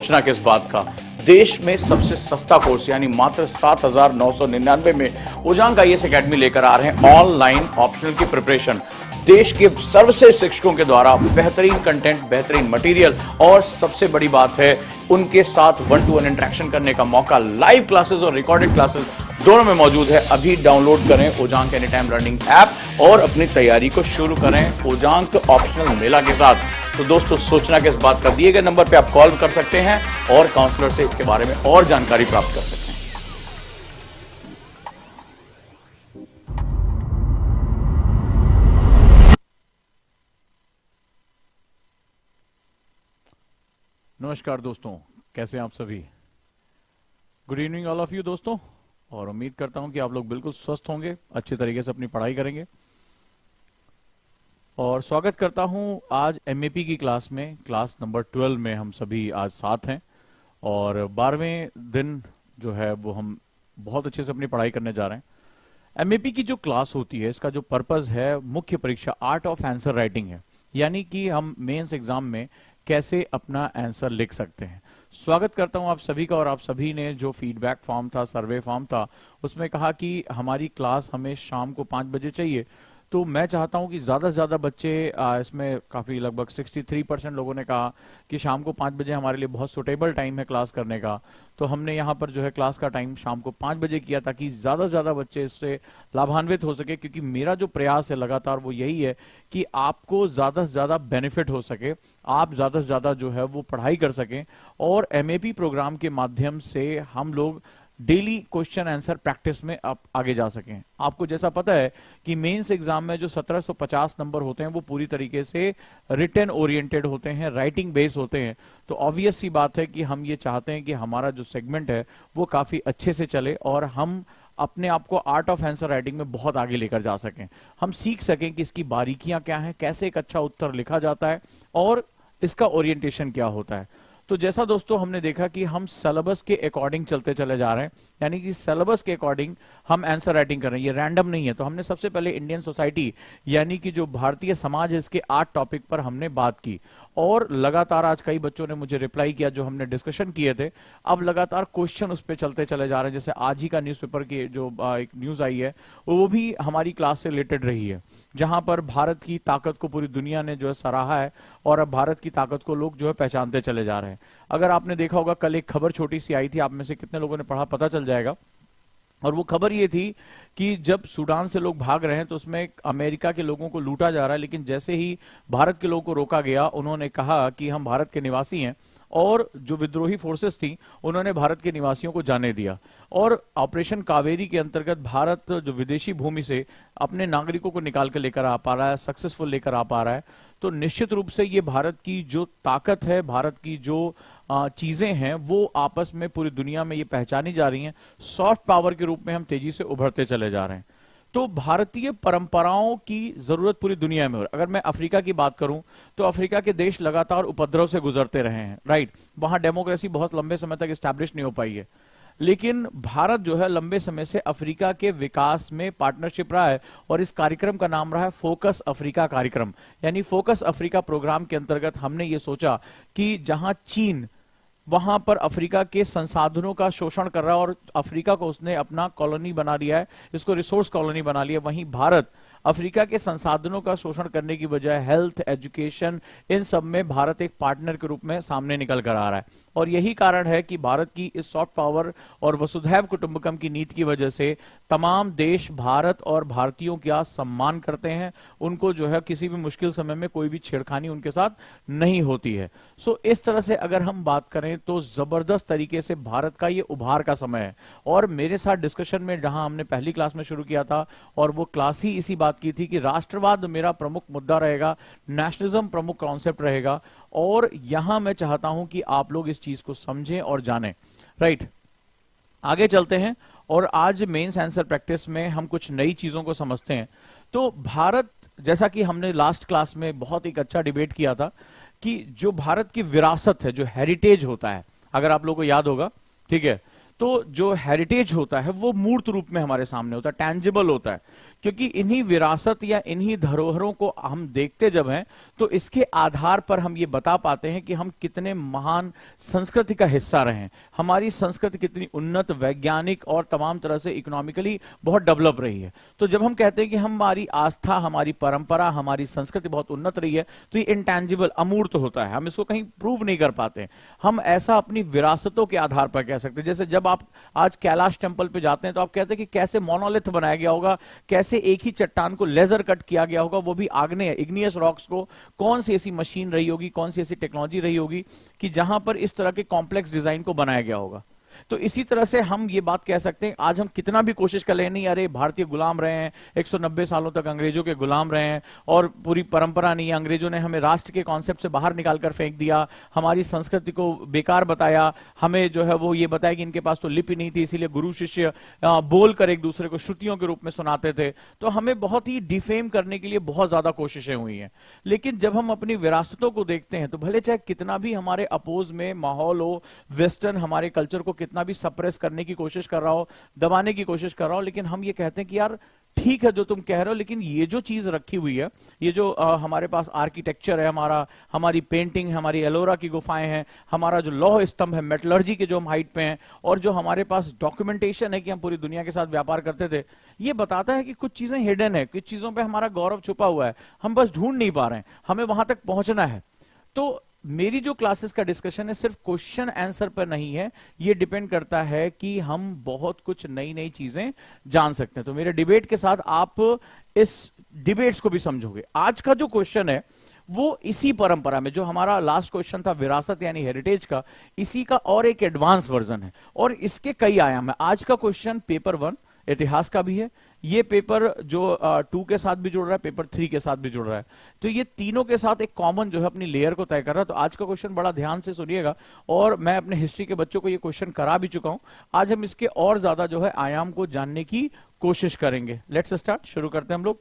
सूचना किस बात का, देश में सबसे सस्ता कोर्स यानी मात्र 7,999 में उजांग आईएएस एकेडमी लेकर आ रहे हैं ऑनलाइन ऑप्शनल की प्रिपरेशन। देश के सर्वश्रेष्ठ शिक्षकों के द्वारा बेहतरीन कंटेंट, बेहतरीन मटेरियल और सबसे बड़ी बात है उनके साथ 1-to-1 इंटरेक्शन करने का मौका। लाइव क्लासेस और रिकॉर्डेड क्लासेस दोनों में मौजूद है। अभी डाउनलोड करें उजांग एनी टाइम लर्निंग ऐप और अपनी तैयारी को शुरू करें उजांग ऑप्शनल मेला के साथ। तो दोस्तों, सोचना किस बात का, दिए गए नंबर पे आप कॉल कर सकते हैं और काउंसलर से इसके बारे में और जानकारी प्राप्त कर सकते हैं। नमस्कार दोस्तों, कैसे हैं आप सभी। Good evening all of you दोस्तों, और उम्मीद करता हूं कि आप लोग बिल्कुल स्वस्थ होंगे, अच्छे तरीके से अपनी पढ़ाई करेंगे। और स्वागत करता हूं आज एमएपी की क्लास में, क्लास नंबर 12 में हम सभी आज साथ हैं। और 12वें दिन जो है वो हम बहुत अच्छे से अपनी पढ़ाई करने जा रहे हैं। एमएपी की जो क्लास होती है, इसका जो पर्पस है, मुख्य परीक्षा आर्ट ऑफ आंसर राइटिंग है, यानी कि हम मेंस एग्जाम में कैसे अपना आंसर लिख सकते हैं। स्वागत करता हूं आप सभी का। और आप सभी ने जो फीडबैक फॉर्म था, सर्वे फॉर्म था, उसमें कहा कि हमारी क्लास हमें शाम को 5 बजे चाहिए। तो मैं चाहता हूं कि ज्यादा से ज्यादा बच्चे, इसमें काफी लगभग 63% लोगों ने कहा कि शाम को 5 बजे हमारे लिए बहुत सुटेबल टाइम है क्लास करने का। तो हमने यहाँ पर जो है क्लास का टाइम शाम को 5 बजे किया ताकि ज्यादा से ज्यादा बच्चे इससे लाभान्वित हो सके, क्योंकि मेरा जो प्रयास है लगातार वो यही है कि आपको ज्यादा से ज्यादा बेनिफिट हो सके, आप ज्यादा से ज्यादा जो है वो पढ़ाई कर सकें और एमएपी प्रोग्राम के माध्यम से हम लोग डेली क्वेश्चन आंसर प्रैक्टिस में आप आगे जा सकें। आपको जैसा पता है कि मेंस एग्जाम में जो 1750 नंबर होते हैं वो पूरी तरीके से रिटन ओरिएंटेड होते हैं, राइटिंग बेस होते हैं। तो ऑब्वियस सी बात है कि हम ये चाहते हैं कि हमारा जो सेगमेंट है वो काफी अच्छे से चले और हम अपने आप को आर्ट ऑफ आंसर राइटिंग में बहुत आगे लेकर जा सकें। हम सीख सकें कि इसकी बारीकियां क्या हैं, कैसे एक अच्छा उत्तर लिखा जाता है और इसका ओरिएंटेशन क्या होता है। तो जैसा दोस्तों हमने देखा कि हम सिलेबस के अकॉर्डिंग चलते चले जा रहे हैं, यानी कि सिलेबस के अकॉर्डिंग हम आंसर राइटिंग कर रहे हैं, ये रैंडम नहीं है। तो हमने सबसे पहले इंडियन सोसाइटी यानी कि जो भारतीय समाज है, इसके 8 टॉपिक पर हमने बात की और लगातार आज कई बच्चों ने मुझे रिप्लाई किया जो हमने डिस्कशन किए थे। अब लगातार क्वेश्चन उस पर चलते चले जा रहे हैं। जैसे आज ही का न्यूज़पेपर की जो एक न्यूज आई है वो भी हमारी क्लास से रिलेटेड रही है, जहां पर भारत की ताकत को पूरी दुनिया ने जो है सराहा है और अब भारत की ताकत को लोग जो है पहचानते चले जा रहे हैं। अगर आपने देखा होगा, कल एक खबर छोटी सी आई थी, आप में से कितने लोगों ने पढ़ा पता चल जाएगा। और वो खबर ये थी कि जब सूडान से लोग भाग रहे हैं तो उसमें अमेरिका के लोगों को लूटा जा रहा है, लेकिन जैसे ही भारत के लोगों को रोका गया, उन्होंने कहा कि हम भारत के निवासी हैं और जो विद्रोही फोर्सेस थी उन्होंने भारत के निवासियों को जाने दिया। और ऑपरेशन कावेरी के अंतर्गत भारत जो विदेशी भूमि से अपने नागरिकों को निकाल कर लेकर आ पा रहा है, सक्सेसफुल लेकर आ पा रहा है। तो निश्चित रूप से ये भारत की जो ताकत है, भारत की जो चीजें हैं, वो आपस में पूरी दुनिया में ये पहचानी जा रही हैं। सॉफ्ट पावर के रूप में हम तेजी से उभरते चले जा रहे हैं। तो भारतीय परंपराओं की जरूरत पूरी दुनिया में हो। अगर मैं अफ्रीका की बात करूं तो अफ्रीका के देश लगातार उपद्रव से गुजरते रहे हैं, राइट। वहां डेमोक्रेसी बहुत लंबे समय तक स्टैब्लिश नहीं हो पाई है, लेकिन भारत जो है लंबे समय से अफ्रीका के विकास में पार्टनरशिप रहा है और इस कार्यक्रम का नाम रहा है फोकस अफ्रीका कार्यक्रम। यानी फोकस अफ्रीका प्रोग्राम के अंतर्गत हमने ये सोचा कि जहां चीन वहां पर अफ्रीका के संसाधनों का शोषण कर रहा है और अफ्रीका को उसने अपना कॉलोनी बना लिया है, इसको रिसोर्स कॉलोनी बना लिया, वहीं भारत अफ्रीका के संसाधनों का शोषण करने की बजाय हेल्थ, एजुकेशन, इन सब में भारत एक पार्टनर के रूप में सामने निकल कर आ रहा है। और यही कारण है कि भारत की इस सॉफ्ट पावर और वसुधैव कुटुंबकम की नीति की वजह से तमाम देश भारत और भारतीयों का सम्मान करते हैं। उनको जो है किसी भी मुश्किल समय में कोई भी छेड़खानी उनके साथ नहीं होती है। सो इस तरह से अगर हम बात करें तो जबरदस्त तरीके से भारत का ये उभार का समय है। और मेरे साथ डिस्कशन में जहां हमने पहली क्लास में शुरू किया था और वो क्लास ही इसी बात की थी कि राष्ट्रवाद मेरा प्रमुख मुद्दा रहेगा, नेशनलिज्म प्रमुख कॉन्सेप्ट रहेगा। और यहां मैं चाहता हूं कि आप लोग इस चीज को समझें और जानें, राइट। आगे चलते हैं और आज मेंस आंसर प्रैक्टिस में हम कुछ नई चीजों को समझते हैं। तो भारत, जैसा कि हमने लास्ट क्लास में बहुत एक अच्छा डिबेट किया था कि जो भारत की विरासत है, जो हेरिटेज होता है, अगर आप लोगों को याद होगा, ठीक है, तो जो हेरिटेज होता है वो मूर्त रूप में हमारे सामने होता है, टैंजिबल होता है, क्योंकि इन्हीं विरासत या इन्हीं धरोहरों को हम देखते जब हैं तो इसके आधार पर हम ये बता पाते हैं कि हम कितने महान संस्कृति का हिस्सा रहे हैं, हमारी संस्कृति कितनी उन्नत, वैज्ञानिक और तमाम तरह से इकोनॉमिकली बहुत डेवलप रही है। तो जब हम कहते हैं कि हमारी आस्था, हमारी परंपरा, हमारी संस्कृति बहुत उन्नत रही है, तो ये इंटैंजिबल, अमूर्त होता है, हम इसको कहीं प्रूव नहीं कर पाते। हम ऐसा अपनी विरासतों के आधार पर कह सकते हैं। जैसे जब आप आज कैलाश टेंपल पे जाते हैं तो आप कहते हैं कि कैसे मोनोलिथ बनाया गया होगा, कैसे एक ही चट्टान को लेजर कट किया गया होगा, वो भी आग्नेय इग्नियस रॉक्स को, कौन सी ऐसी मशीन रही होगी, कौन सी ऐसी टेक्नोलॉजी रही होगी कि जहां पर इस तरह के कॉम्प्लेक्स डिजाइन को बनाया गया होगा। तो इसी तरह से हम ये बात कह सकते हैं, आज हम कितना भी कोशिश कर ले, नहीं अरे भारतीय गुलाम रहे हैं, 190 सालों तक अंग्रेजों के गुलाम रहे हैं और पूरी परंपरा नहीं है, अंग्रेजों ने हमें राष्ट्र के कॉन्सेप्ट से बाहर निकालकर फेंक दिया, हमारी संस्कृति को बेकार बताया, हमें जो है वो ये बताया कि इनके पास तो लिपि नहीं थी, इसीलिए गुरु शिष्य बोलकर एक दूसरे को श्रुतियों के रूप में सुनाते थे। तो हमें बहुत ही डिफेम करने के लिए बहुत ज्यादा कोशिशें हुई हैं। लेकिन जब हम अपनी विरासतों को देखते हैं तो भले चाहे कितना भी हमारे अपोज में माहौल हो, वेस्टर्न हमारे कल्चर को कितना भी सप्रेस करने की कोशिश कर रहा हो, दबाने की कोशिश कर रहा हो, लेकिन हम ये कहते हैं कि यार ठीक है जो तुम कह रहे हो, लेकिन ये जो चीज रखी हुई है, ये जो हमारे पास आर्किटेक्चर है, हमारी पेंटिंग, हमारी एलोरा की गुफाएं हैं, हमारा जो लौह स्तंभ है, मेटलर्जी के जो हम हाइट पे हैं, और जो हमारे पास डॉक्यूमेंटेशन है कि हम पूरी दुनिया के साथ व्यापार करते थे, ये बताता है कि कुछ चीजें हिडन है, कुछ चीजों पे हमारा गौरव छुपा हुआ है, हम बस ढूंढ नहीं पा रहे हैं, हमें वहां तक पहुंचना है। तो मेरी जो क्लासेस का डिस्कशन है सिर्फ क्वेश्चन आंसर पर नहीं है, ये डिपेंड करता है कि हम बहुत कुछ नई नई चीजें जान सकते हैं। तो मेरे डिबेट के साथ आप इस डिबेट्स को भी समझोगे। आज का जो क्वेश्चन है वो इसी परंपरा में, जो हमारा लास्ट क्वेश्चन था विरासत यानी हेरिटेज का, इसी का और एक एडवांस वर्जन है और इसके कई आयाम है। आज का क्वेश्चन पेपर 1 इतिहास का भी है, ये पेपर जो 2 के साथ भी जुड़ रहा है, पेपर 3 के साथ भी जुड़ रहा है, तो ये तीनों के साथ एक कॉमन जो है अपनी लेयर को तय कर रहा है। तो आज का क्वेश्चन बड़ा ध्यान से सुनिएगा, और मैं अपने हिस्ट्री के बच्चों को ये क्वेश्चन करा भी चुका हूं। आज हम इसके और ज्यादा जो है आयाम को जानने की कोशिश करेंगे। लेट्स स्टार्ट, शुरू करते हैं हम लोग।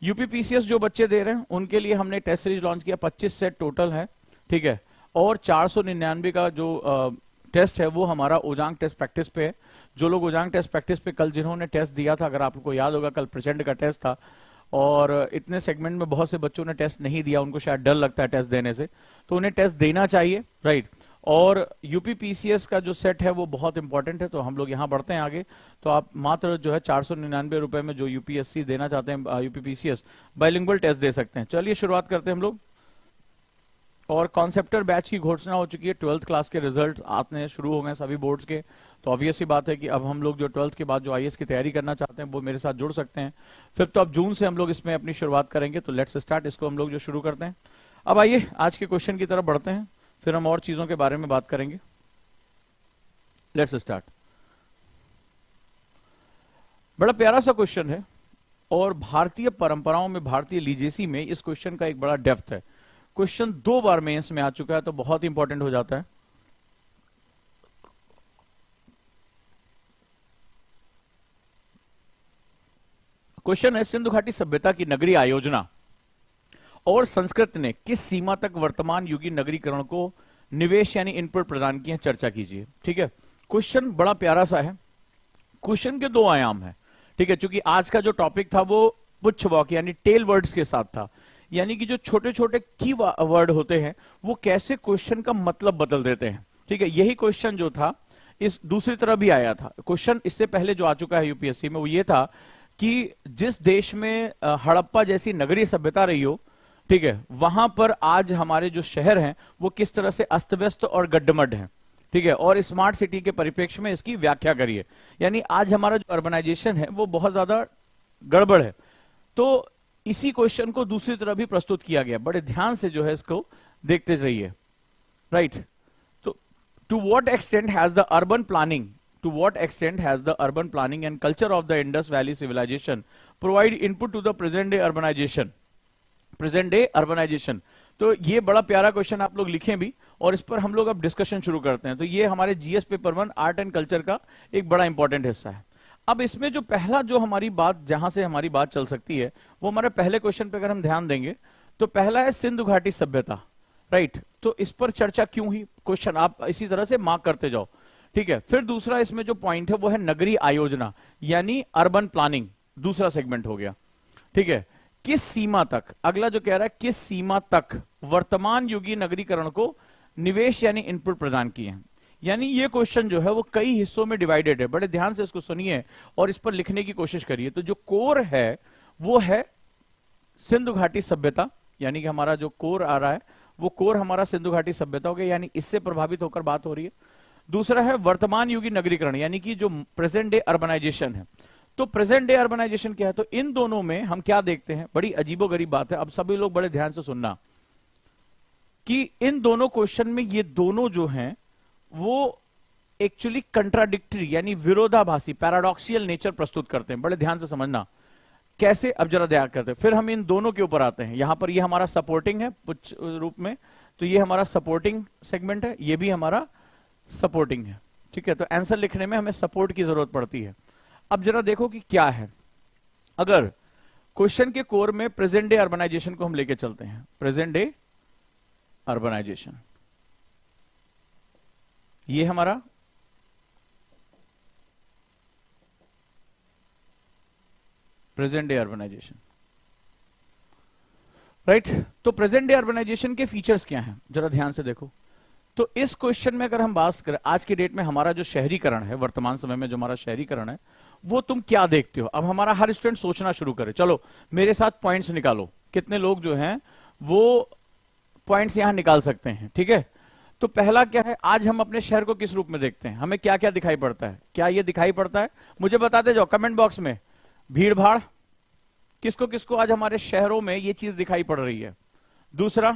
यूपीपीसीएस जो बच्चे दे रहे हैं उनके लिए हमने टेस्ट सीरीज लॉन्च किया, 25 सेट टोटल है, ठीक है, और 499 का जो टेस्ट है वो हमारा ओजांग टेस्ट प्रैक्टिस पे है। जो लोग ओजांग टेस्ट प्रैक्टिस पे कल जिन्होंने टेस्ट दिया था, अगर आपको याद होगा कल प्रचंड का टेस्ट था, और इतने सेगमेंट में बहुत से बच्चों ने टेस्ट नहीं दिया, उनको शायद डर लगता है टेस्ट देने से, तो उन्हें टेस्ट देना चाहिए, राइट। और यूपीपीसीएस का जो सेट है वो बहुत इंपॉर्टेंट है, तो हम लोग यहां बढ़ते हैं आगे। तो आप मात्र जो है 499 रुपए में जो यूपीएससी देना चाहते हैं, यूपीपीसीएस बाइलिंगुअल टेस्ट दे सकते हैं। चलिए शुरुआत करते हैं हम लोग। और कॉन्सेप्टर बैच की घोषणा हो चुकी है, 12th क्लास के रिजल्ट आने शुरू हो गए सभी बोर्ड्स के। तो ऑब्वियस ही बात है कि अब हम लोग जो 12th के बाद जो आईएएस की तैयारी करना चाहते हैं वो मेरे साथ जुड़ सकते हैं। 5 जून से हम लोग इसमें अपनी शुरुआत करेंगे। तो लेट्स स्टार्ट, इसको हम लोग जो शुरू करते हैं। अब आइए आज के क्वेश्चन की तरफ बढ़ते हैं, फिर हम और चीजों के बारे में बात करेंगे। Let's start. बड़ा प्यारा सा क्वेश्चन है, और भारतीय परंपराओं में, भारतीय लीजेसी में इस क्वेश्चन का एक बड़ा डेप्थ है। क्वेश्चन 2 बार मेंस में आ चुका है, तो बहुत इंपॉर्टेंट हो जाता है। क्वेश्चन है, सिंधु घाटी सभ्यता की नगरीय आयोजना और संस्कृति ने किस सीमा तक वर्तमान युगीन नगरीकरण को निवेश यानी इनपुट प्रदान किए, चर्चा कीजिए। ठीक है, क्वेश्चन बड़ा प्यारा सा है। क्वेश्चन के 2 आयाम है, ठीक है, क्योंकि आज का जो टॉपिक था वो पुच्छ वाक्य यानी टेल वर्ड्स के साथ था, यानी कि जो छोटे छोटे की वर्ड होते हैं वो कैसे क्वेश्चन का मतलब बदल देते हैं। ठीक है, यही क्वेश्चन जो था इस दूसरी तरह भी आया था। क्वेश्चन इससे पहले जो आ चुका है यूपीएससी में वो ये था कि जिस देश में हड़प्पा जैसी नगरीय सभ्यता रही हो, ठीक है, वहां पर आज हमारे जो शहर हैं वो किस तरह से अस्त व्यस्त और गड्ढमड है। ठीक है, और स्मार्ट सिटी के परिप्रेक्ष्य में इसकी व्याख्या करिए। यानी आज हमारा जो अर्बनाइजेशन है वो बहुत ज्यादा गड़बड़ है। तो इसी क्वेश्चन को दूसरी तरह भी प्रस्तुत किया गया, बड़े ध्यान से जो है इसको देखते रहिए, राइट। तो to what extent has the urban planning, to what extent has the urban planning and culture of the Indus Valley civilization provide input to the present day urbanization, present day urbanization। तो ये बड़ा प्यारा question आप लोग लिखें भी, और इस पर हम लोग अब डिस्कशन शुरू करते हैं। तो ये हमारे GS paper 1 art and culture का एक बड़ा इंपॉर्टेंट हिस्सा है। अब इसमें जो पहला जो हमारी बात, जहां से हमारी बात चल सकती है वो हमारे पहले क्वेश्चन पे अगर हम ध्यान देंगे तो पहला है सिंधु घाटी सभ्यता। राइट। तो इस पर चर्चा क्यों हुई, क्वेश्चन आप इसी तरह से मार्क करते जाओ। ठीक है, फिर दूसरा इसमें जो पॉइंट है वो है नगरीय आयोजना यानी अर्बन प्लानिंग, दूसरा सेगमेंट हो गया। ठीक है, किस सीमा तक, अगला जो कह रहा है किस सीमा तक वर्तमान युगीय नगरीकरण को निवेश यानी इनपुट प्रदान किए हैं। यानी ये क्वेश्चन जो है वो कई हिस्सों में डिवाइडेड है, बड़े ध्यान से इसको सुनिए और इस पर लिखने की कोशिश करिए। तो जो कोर है वो है सिंधु घाटी सभ्यता, यानी कि हमारा जो कोर आ रहा है वो कोर हमारा सिंधु घाटी सभ्यता हो गया, यानी इससे प्रभावित होकर बात हो रही है। दूसरा है वर्तमान युगीय नगरीकरण यानी कि जो प्रेजेंट डे अर्बनाइजेशन है। तो प्रेजेंट डे अर्बनाइजेशन क्या है, तो इन दोनों में हम क्या देखते हैं, बड़ी अजीबोगरीब बात है, अब सभी लोग बड़े ध्यान से सुनना कि इन दोनों क्वेश्चन में ये दोनों जो हैं वो एक्चुअली कंट्राडिक्टरी यानी विरोधाभासी पैराडॉक्सियल नेचर प्रस्तुत करते हैं। बड़े ध्यान से समझना कैसे, अब जरा ध्यान करते हैं। फिर हम इन दोनों के ऊपर आते हैं। यहां पर ये हमारा सपोर्टिंग है कुछ रूप में, तो ये हमारा सपोर्टिंग सेगमेंट है, ये भी हमारा सपोर्टिंग है। ठीक है, तो आंसर लिखने में हमें सपोर्ट की जरूरत पड़ती है। अब जरा देखो कि क्या है, अगर क्वेश्चन के कोर में प्रेजेंट डे अर्बनाइजेशन को हम लेके चलते हैं, प्रेजेंट डे अर्बनाइजेशन ये हमारा प्रेजेंट डे अर्बनाइजेशन, राइट। तो प्रेजेंट डे अर्बनाइजेशन के फीचर्स क्या हैं जरा ध्यान से देखो। तो इस क्वेश्चन में अगर हम बात करें आज की डेट में हमारा जो शहरीकरण है, वर्तमान समय में जो हमारा शहरीकरण है वो तुम क्या देखते हो। अब हमारा हर स्टूडेंट सोचना शुरू करे, चलो मेरे साथ पॉइंट्स निकालो, कितने लोग जो हैं वो पॉइंट्स यहां निकाल सकते हैं। ठीक है, तो पहला क्या है, आज हम अपने शहर को किस रूप में देखते हैं, हमें क्या क्या दिखाई पड़ता है, क्या ये दिखाई पड़ता है, मुझे बताते जाओ कमेंट बॉक्स में। भीड़ भाड़, किसको किसको आज हमारे शहरों में ये चीज दिखाई पड़ रही है। दूसरा,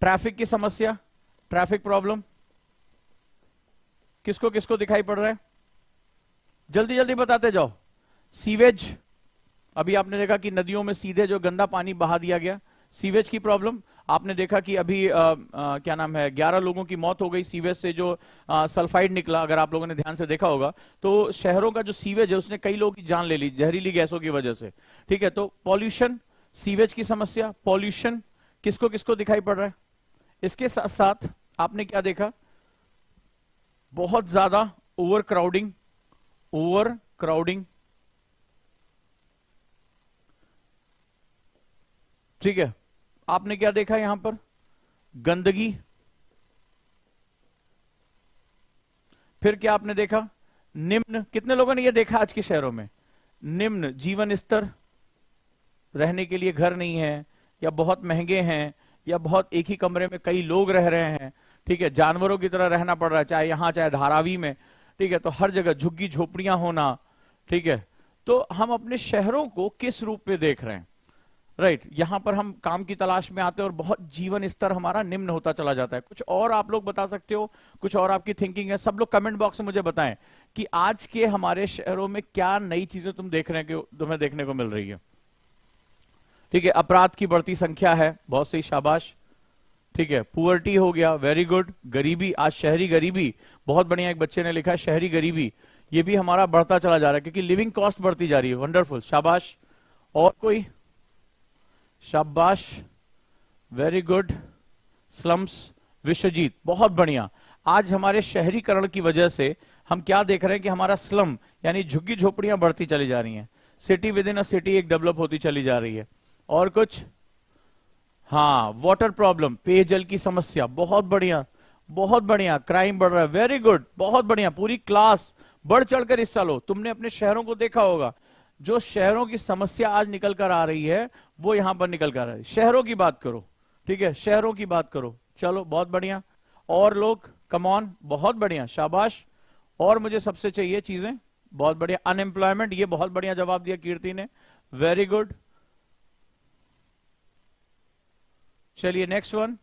ट्रैफिक की समस्या, ट्रैफिक प्रॉब्लम, किसको किसको दिखाई पड़ रहा है, जल्दी जल्दी बताते जाओ। सीवेज, अभी आपने देखा कि नदियों में सीधे जो गंदा पानी बहा दिया गया, सीवेज की प्रॉब्लम। आपने देखा कि अभी क्या नाम है 11 लोगों की मौत हो गई सीवेज से, जो सल्फाइड निकला, अगर आप लोगों ने ध्यान से देखा होगा। तो शहरों का जो सीवेज है उसने कई लोगों की जान ले ली जहरीली गैसों की वजह से। ठीक है, तो पॉल्यूशन, सीवेज की समस्या, पॉल्यूशन किसको किसको दिखाई पड़ रहा है। इसके साथ साथ आपने क्या देखा, बहुत ज्यादा ओवर क्राउडिंग, ओवर क्राउडिंग। ठीक है, आपने क्या देखा यहां पर, गंदगी। फिर क्या आपने देखा, निम्न, कितने लोगों ने ये देखा आज के शहरों में, निम्न जीवन स्तर, रहने के लिए घर नहीं है, या बहुत महंगे हैं, या बहुत एक ही कमरे में कई लोग रह रहे हैं। ठीक है, जानवरों की तरह रहना पड़ रहा है, चाहे यहां चाहे धारावी में। ठीक है, तो हर जगह झुग्गी झोपड़ियां होना। ठीक है, तो हम अपने शहरों को किस रूप में देख रहे हैं, राइट। यहां पर हम काम की तलाश में आते हैं और बहुत जीवन स्तर हमारा निम्न होता चला जाता है। कुछ और आप लोग बता सकते हो, कुछ और आपकी थिंकिंग है, सब लोग कमेंट बॉक्स में मुझे बताएं कि आज के हमारे शहरों में क्या नई चीजें तुम देख रहे हैं कि तुम्हें देखने को मिल रही है। ठीक है, अपराध की बढ़ती संख्या है, बहुत सही, शाबाश। ठीक है, पुअर्टी हो गया, वेरी गुड। गरीबी, आज शहरी गरीबी, बहुत बढ़िया, एक बच्चे ने लिखा शहरी गरीबी, ये भी हमारा बढ़ता चला जा रहा है क्योंकि लिविंग कॉस्ट बढ़ती जा रही है, वंडरफुल, शाबाश। और कोई, शाबाश, वेरी गुड। स्लम्स, विश्वजीत, बहुत बढ़िया। आज हमारे शहरीकरण की वजह से हम क्या देख रहे हैं कि हमारा स्लम यानी झुग्गी झोपड़ियां बढ़ती चली जा रही हैं, city with in a city एक डेवलप होती चली जा रही है। और कुछ, हाँ, वाटर प्रॉब्लम, पेयजल की समस्या, बहुत बढ़िया, बहुत बढ़िया। क्राइम बढ़ रहा है, वेरी गुड, बहुत बढ़िया। पूरी क्लास बढ़ चढ़कर हिस्सा लो। तुमने अपने शहरों को देखा होगा, जो शहरों की समस्या आज निकल कर आ रही है वो यहां पर निकल कर आ रही है। शहरों की बात करो, ठीक है, शहरों की बात करो, चलो बहुत बढ़िया। और लोग, कम ऑन, बहुत बढ़िया, शाबाश। और मुझे सबसे चाहिए चीजें, बहुत बढ़िया। अनएम्प्लॉयमेंट, ये बहुत बढ़िया जवाब दिया कीर्ति ने, वेरी गुड। चलिए नेक्स्ट वन,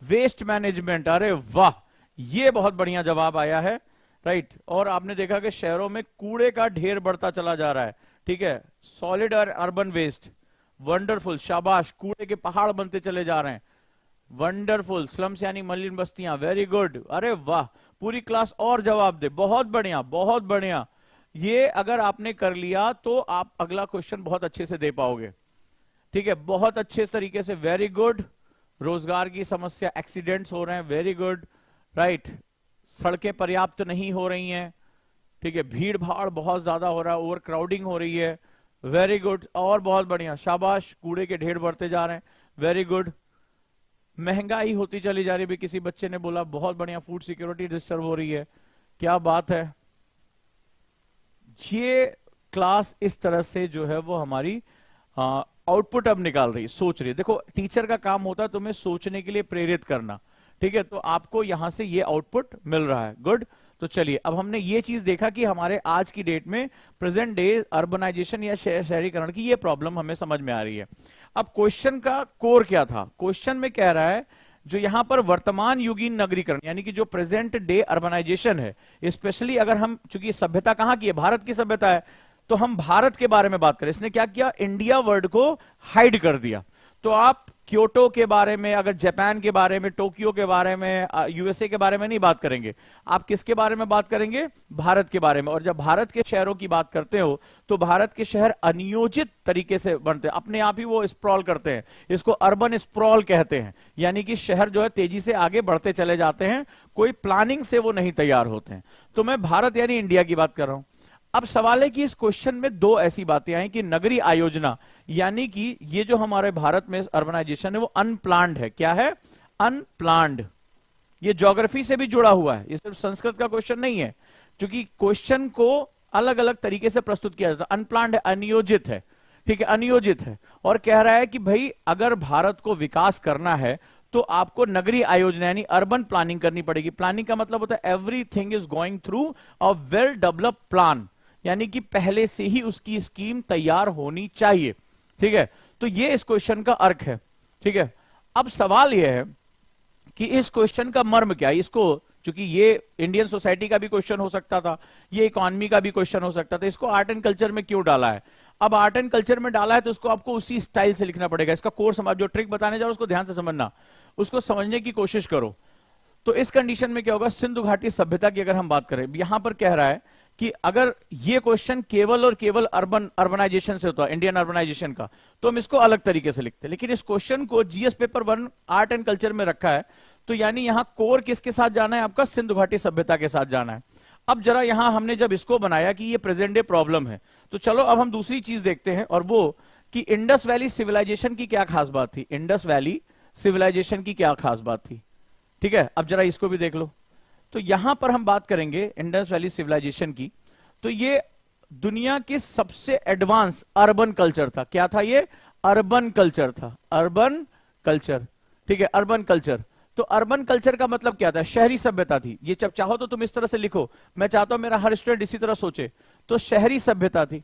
वेस्ट मैनेजमेंट, अरे वाह, ये बहुत बढ़िया जवाब आया है, राइट। और आपने देखा कि शहरों में कूड़े का ढेर बढ़ता चला जा रहा है। ठीक है, सॉलिड और अर्बन वेस्ट, वंडरफुल, शाबाश। कूड़े के पहाड़ बनते चले जा रहे हैं, वंडरफुल। स्लम्स यानी मलिन बस्तियां, वेरी गुड, अरे वाह। पूरी क्लास और जवाब दे, बहुत बढ़िया, बहुत बढ़िया। ये अगर आपने कर लिया तो आप अगला क्वेश्चन बहुत अच्छे से दे पाओगे। ठीक है, बहुत अच्छे तरीके से, वेरी गुड। रोजगार की समस्या, एक्सीडेंट्स हो रहे हैं, वेरी गुड, राइट। सड़कें पर्याप्त नहीं हो रही हैं, ठीक है, भीड़ भाड़ बहुत ज्यादा हो रहा है, ओवर क्राउडिंग हो रही है, वेरी गुड, और बहुत बढ़िया, शाबाश। कूड़े के ढेर बढ़ते जा रहे हैं, वेरी गुड। महंगाई होती चली जा रही है, भी किसी बच्चे ने बोला, बहुत बढ़िया। फूड सिक्योरिटी डिस्टर्ब हो रही है, क्या बात है। ये क्लास इस तरह से जो है वो हमारी आउटपुट अब निकाल रही है, सोच रही है। देखो, टीचर का काम होता है तुम्हें सोचने के लिए प्रेरित करना, ठीक है, तो आपको यहां से ये आउटपुट मिल रहा है, गुड। तो चलिए, अब हमने ये चीज देखा कि हमारे आज की डेट में प्रेजेंट डे अर्बनाइजेशन या शहरीकरण की ये प्रॉब्लम हमें समझ में आ रही है। अब क्वेश्चन का कोर क्या था? क्वेश्चन में कह रहा है जो यहां पर वर्तमान युगीन नगरीकरण, यानी कि जो प्रेजेंट डे अर्बनाइजेशन है, स्पेशली अगर हम, चूंकि सभ्यता कहां की है, भारत की सभ्यता है, तो हम भारत के बारे में बात करें। इसने क्या किया? इंडिया वर्ड को हाइड कर दिया। तो आप क्योटो के बारे में, अगर जापान के बारे में, टोक्यो के बारे में, यूएसए के बारे में नहीं बात करेंगे, आप किसके बारे में बात करेंगे? भारत के बारे में। और जब भारत के शहरों की बात करते हो तो भारत के शहर अनियोजित तरीके से बनते हैं, अपने आप ही वो स्प्रॉल करते हैं, इसको अर्बन स्प्रॉल कहते हैं, यानी कि शहर जो है तेजी से आगे बढ़ते चले जाते हैं, कोई प्लानिंग से वो नहीं तैयार होते हैं। तो मैं भारत यानी इंडिया की बात कर रहा हूं। अब सवाल है कि इस क्वेश्चन में दो ऐसी बातें आई कि नगरीय आयोजना, यानी कि ये जो हमारे भारत में अर्बनाइजेशन है वो अनप्लान्ड है। क्या है? अनप्लान्ड। ये ज्योग्राफी से भी जुड़ा हुआ है, ये सिर्फ संस्कृत का क्वेश्चन नहीं है, क्योंकि क्वेश्चन को अलग अलग तरीके से प्रस्तुत किया जाता है। अनप्लान्ड है, अनियोजित है, ठीक है, अनियोजित है। और कह रहा है कि भाई अगर भारत को विकास करना है तो आपको नगरीय आयोजना यानी अर्बन प्लानिंग करनी पड़ेगी। प्लानिंग का मतलब होता है everything is going through a well developed plan, यानी कि पहले से ही उसकी स्कीम तैयार होनी चाहिए, ठीक है। तो ये इस क्वेश्चन का अर्थ है, ठीक है। अब सवाल यह है कि इस क्वेश्चन का मर्म क्या है। इसको, क्योंकि ये इंडियन सोसाइटी का भी क्वेश्चन हो सकता था, ये इकोनॉमी का भी क्वेश्चन हो सकता था, इसको आर्ट एंड कल्चर में क्यों डाला है? अब आर्ट एंड कल्चर में डाला है तो उसको आपको उसी स्टाइल से लिखना पड़ेगा। इसका कोर्स हम जो ट्रिक बताने जा रहे हैं उसको ध्यान से समझना, उसको समझने की कोशिश करो। तो इस कंडीशन में क्या होगा? सिंधु घाटी सभ्यता की अगर हम बात करें, यहां पर कह रहा है कि अगर ये क्वेश्चन केवल और केवल अर्बनाइजेशन से होता है, इंडियन अर्बनाइजेशन का, तो हम इसको अलग तरीके से लिखते हैं। लेकिन इस क्वेश्चन को GS paper 1 art and culture में रखा है, तो यानी यहां कोर किसके साथ जाना है? आपका सिंधु घाटी सभ्यता के साथ जाना है। अब जरा यहां हमने जब इसको बनाया कि ये प्रेजेंट डे प्रॉब्लम है, तो चलो अब हम दूसरी चीज देखते हैं, और वो कि इंडस वैली सिविलाइजेशन की क्या खास बात थी। इंडस वैली सिविलाइजेशन की क्या खास बात थी, ठीक है। अब जरा इसको भी देख लो। तो यहां पर हम बात करेंगे इंडस वैली सिविलाइजेशन की, तो ये दुनिया की सबसे एडवांस अर्बन कल्चर था। क्या था ये? अर्बन कल्चर था, अर्बन कल्चर, ठीक है, अर्बन कल्चर। तो अर्बन कल्चर का मतलब क्या था? शहरी सभ्यता थी। ये जब चाहो तो तुम इस तरह से लिखो, मैं चाहता हूं मेरा हर स्टूडेंट इसी तरह सोचे। तो शहरी सभ्यता थी।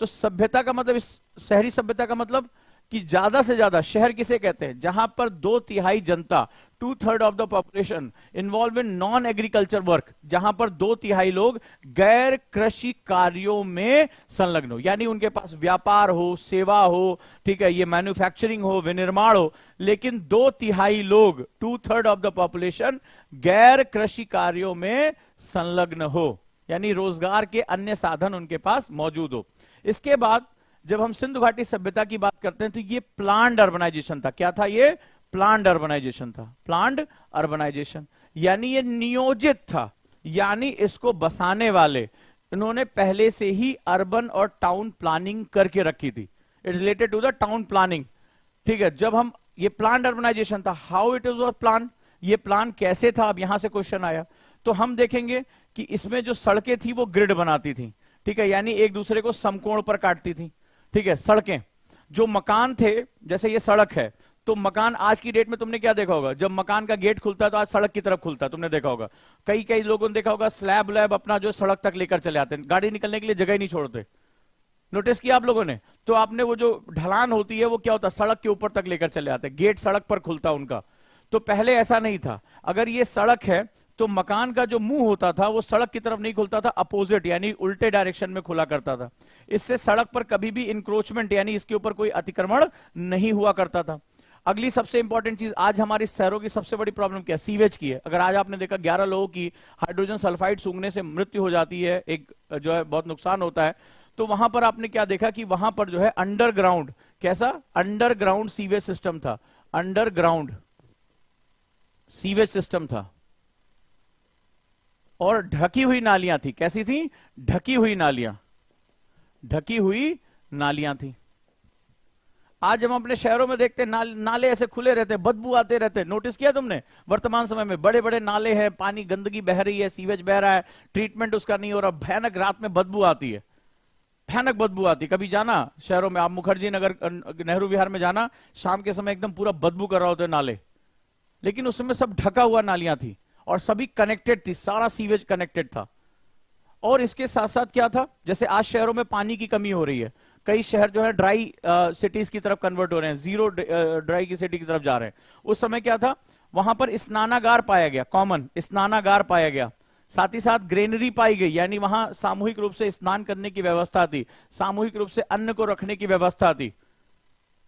तो सभ्यता का मतलब, इस शहरी सभ्यता का मतलब कि ज्यादा से ज्यादा, शहर किसे कहते हैं? जहां पर 2/3 जनता, 2/3 of the population involve in non agriculture work, जहां पर 2/3 लोग गैर कृषि कार्यों में संलग्न हो, यानी उनके पास व्यापार हो, सेवा हो, ठीक है, ये मैन्युफैक्चरिंग हो, विनिर्माण हो, लेकिन 2/3 लोग, 2/3 ऑफ द पॉपुलेशन गैर कृषि कार्यों में संलग्न हो, यानी रोजगार के अन्य साधन उनके पास मौजूद हो। इसके बाद जब हम सिंधु घाटी सभ्यता की बात करते हैं तो ये प्लान्ड अर्बनाइजेशन था। क्या था ये? प्लान्ड अर्बनाइजेशन था, प्लान्ड अर्बनाइजेशन, यानी ये नियोजित था, यानी इसको बसाने वाले इन्होंने पहले से ही अर्बन और टाउन प्लानिंग करके रखी थी। It related to the town planning, ठीक है। जब हम, ये प्लान्ड अर्बनाइजेशन था, हाउ इट वाज प्लान, ये प्लान कैसे था? अब यहां से क्वेश्चन आया, तो हम देखेंगे कि इसमें जो सड़कें थी वो ग्रिड बनाती थी, ठीक है, यानी एक दूसरे को समकोण पर काटती थी, ठीक है। सड़कें, जो मकान थे, जैसे ये सड़क है, तो मकान आज की डेट में तुमने क्या देखा होगा? जब मकान का गेट खुलता है तो आज सड़क की तरफ खुलता है, तुमने देखा होगा। कई कई लोगों ने देखा होगा स्लैब लैब अपना जो सड़क तक लेकर चले आते हैं, गाड़ी निकलने के लिए जगह ही नहीं छोड़ते। नोटिस किया आप लोगों ने? तो आपने वो जो ढलान होती है वो क्या होता है? सड़क के ऊपर तक लेकर चले आते हैं, गेट सड़क पर खुलता उनका। तो पहले ऐसा नहीं था। अगर ये सड़क है तो मकान का जो मुंह होता था वो सड़क की तरफ नहीं खुलता था, अपोजिट यानी उल्टे डायरेक्शन में खुला करता था। इससे सड़क पर कभी भी इंक्रोचमेंट यानी इसके ऊपर कोई अतिक्रमण नहीं हुआ करता था। अगली सबसे इंपॉर्टेंट चीज, आज हमारी शहरों की सबसे बड़ी प्रॉब्लम क्या है? सीवेज की है। अगर आज आपने देखा 11 लोगों की हाइड्रोजन सल्फाइड सूंघने से मृत्यु हो जाती है, एक जो है बहुत नुकसान होता है, तो वहां पर आपने क्या देखा कि वहां पर जो है अंडरग्राउंड कैसा? अंडरग्राउंड सीवेज सिस्टम था, अंडरग्राउंड सीवेज सिस्टम था, और ढकी हुई नालियां थी। कैसी थी? ढकी हुई नालियां, ढकी हुई नालियां थी। आज हम अपने शहरों में देखते हैं नाले ऐसे खुले रहते हैं, बदबू आते रहते हैं। नोटिस किया तुमने? वर्तमान समय में बड़े बड़े नाले हैं, पानी गंदगी बह रही है, सीवेज बह रहा है, ट्रीटमेंट उसका नहीं हो रहा, भयानक रात में बदबू आती है, भयानक बदबू आती। कभी जाना शहरों में, आप मुखर्जी नगर, नेहरू विहार में जाना, शाम के समय एकदम पूरा बदबू कर रहा होता है नाले, लेकिन उस समय सब ढका हुआ नालियां थी और सभी कनेक्टेड थी, सारा सीवेज कनेक्टेड था। और इसके साथ साथ क्या था, जैसे आज शहरों में पानी की कमी हो रही है, कई शहर जो है ड्राई सिटीज की तरफ कन्वर्ट हो रहे हैं, जीरो ड्राई की सिटी की तरफ जा रहे हैं। उस समय क्या था, वहां पर स्नानागार पाया गया, कॉमन स्नानागार पाया गया, साथ ही साथ ग्रेनरी पाई गई, यानी वहां सामूहिक रूप से स्नान करने की व्यवस्था थी, सामूहिक रूप से अन्न को रखने की व्यवस्था थी।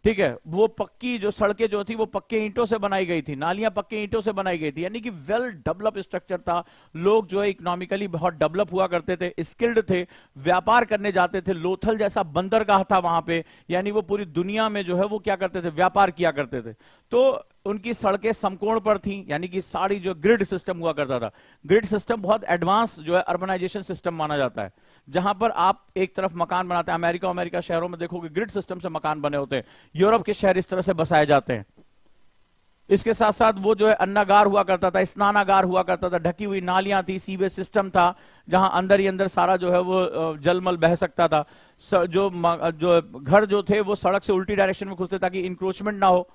ठीक है, वो पक्की जो सड़कें जो थी वो पक्के ईंटों से बनाई गई थी, नालियां पक्के ईंटों से बनाई गई थी, यानी कि वेल डेवलप स्ट्रक्चर था। लोग जो है इकोनॉमिकली बहुत डेवलप हुआ करते थे, स्किल्ड थे, व्यापार करने जाते थे। लोथल जैसा बंदरगाह था वहां पे, यानी वो पूरी दुनिया में जो है वो क्या करते थे, व्यापार किया करते थे। तो उनकी सड़कें समकोण पर थी, यानी कि सारी जो ग्रिड सिस्टम हुआ करता था। ग्रिड सिस्टम बहुत एडवांस जो है अर्बनाइजेशन सिस्टम माना जाता है, जहां पर आप एक तरफ मकान बनाते हैं, अमेरिका शहरों में देखोगे ग्रिड सिस्टम से मकान बने होते हैं, यूरोप के शहर इस तरह से बसाए जाते हैं। इसके साथ साथ वो जो है अन्नागार हुआ करता था, स्नानागार हुआ करता था, ढकी हुई नालियां थी, सीवेज सिस्टम था, जहां अंदर ही अंदर सारा जो है वो जलमल बह सकता था। जो घर जो थे वो सड़क से उल्टी डायरेक्शन में घुसते ताकि इंक्रोचमेंट ना हो।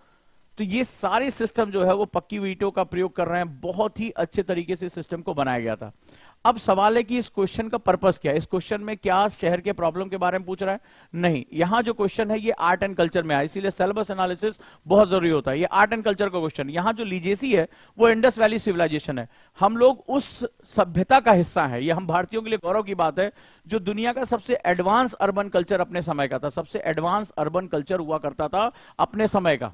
तो ये सारे सिस्टम जो है वो पक्की हुई ईंटों का प्रयोग कर रहे हैं, बहुत ही अच्छे तरीके से सिस्टम को बनाया गया था। अब सवाल है कि इस क्वेश्चन का पर्पस क्या है, इस क्वेश्चन में क्या शहर के प्रॉब्लम के बारे में पूछ रहा है? नहीं, यहां जो क्वेश्चन है ये आर्ट एंड कल्चर में है, इसीलिए सिलेबस एनालिसिस बहुत जरूरी होता है। ये आर्ट एंड कल्चर का क्वेश्चन, यहां जो लीजेसी है वो इंडस वैली सिविलाइजेशन है। हम लोग उस सभ्यता का हिस्सा है, ये हम भारतीयों के लिए गौरव की बात है, जो दुनिया का सबसे एडवांस अर्बन कल्चर अपने समय का था, सबसे एडवांस अर्बन कल्चर हुआ करता था अपने समय का।